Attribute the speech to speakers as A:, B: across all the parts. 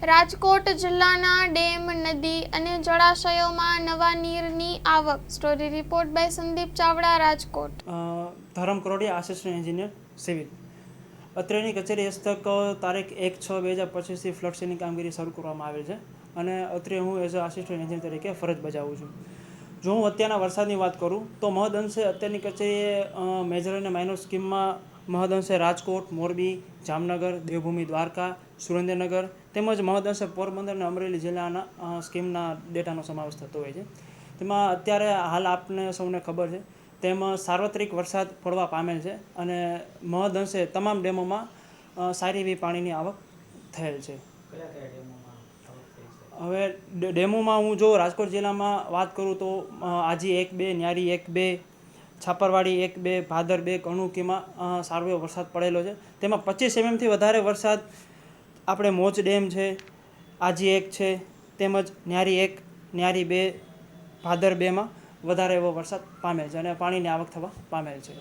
A: રાજકોટ જિલ્લાના ડેમ, નદી અને જળાશયોમાં નવા નીરની આવક. Story report by Sandeep Chavda, Rajkot.
B: Dharam Karodiya, assistant engineer civil. અત્રેની કચેરી હસ્તક તારીખ 1/6/2025થી ફ્લડ સીલિંગ કામગીરી શરૂ કરવામાં આવેલ છે અને અત્રે હું એઝ અ આસિસ્ટન્ટ એન્જિનિયર તરીકે ફરજ બજાવું છું. જો હું અત્યારના વરસાદની વાત કરું તો મહદઅંશે અત્યારની કચેરીએ મેજર અને માઇનર સ્કીમમાં મહદઅંશે રાજકોટ, મોરબી, જામનગર, દેવભૂમિ, દ્વારકા, સુરેન્દ્રનગર તેમજ મહદઅંશે પોરબંદર અને અમરેલી જિલ્લાના સ્કીમના ડેટાનો સમાવેશ થતો હોય છે. તેમાં અત્યારે હાલ આપને સૌને ખબર છે તેમ સાર્વત્રિક વરસાદ પડવા પામેલ છે અને મહદઅંશે તમામ ડેમોમાં સારી એવી પાણીની આવક થયેલ છે. હવે ડેમોમાં હું જો રાજકોટ જિલ્લામાં વાત કરું તો આજી 1-2, ન્યારી 1-2, છાપરવાડી 1-2, ભાદર 2, કણુકીમાં સારો એવો વરસાદ પડેલો છે. તેમાં 25 mmથી વધારે વરસાદ આપણે મોચ ડેમ છે, આજી 1 છે, તેમજ ન્યારી 1, ન્યારી 2, ભાદર 2માં વધારે એવો વરસાદ પામેલ છે અને પાણીની આવક થવા પામેલ છે.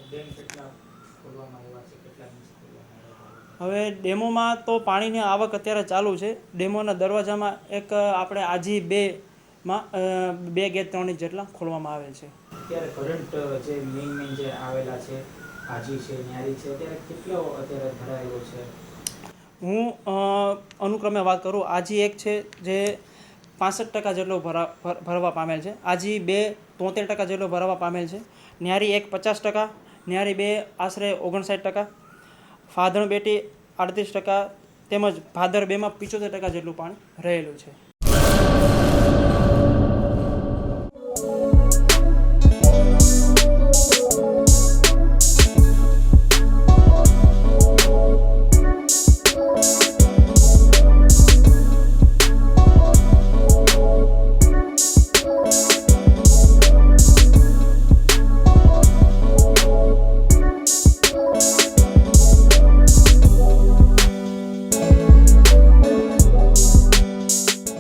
B: હવે ડેમોમાં તો પાણીની આવક અત્યારે ચાલુ છે. ડેમોના દરવાજામાં એક આપણે આજી 2માં 2 ગેટ 3 ઇંચ જેટલા ખોલવામાં આવેલ છે.
C: અત્યારે કરંટ જે મેઇન જે આવેલા છે, આજી છે, ન્યારી છે, અત્યારે કેટલો અત્યારે ભરાયેલો છે?
B: હું અનુક્રમે વાત કરું, આજી 1 છે જે 65% જેટલો ભરવા પામેલ છે, આજી 2 73% જેટલો ભરવા પામેલ છે, ન્યારી 1 50%, ન્યારી 2 આશરે 59%, ફાધણ બેટી 38% તેમજ ભાદર 2માં 75% જેટલું પાણી રહેલું છે.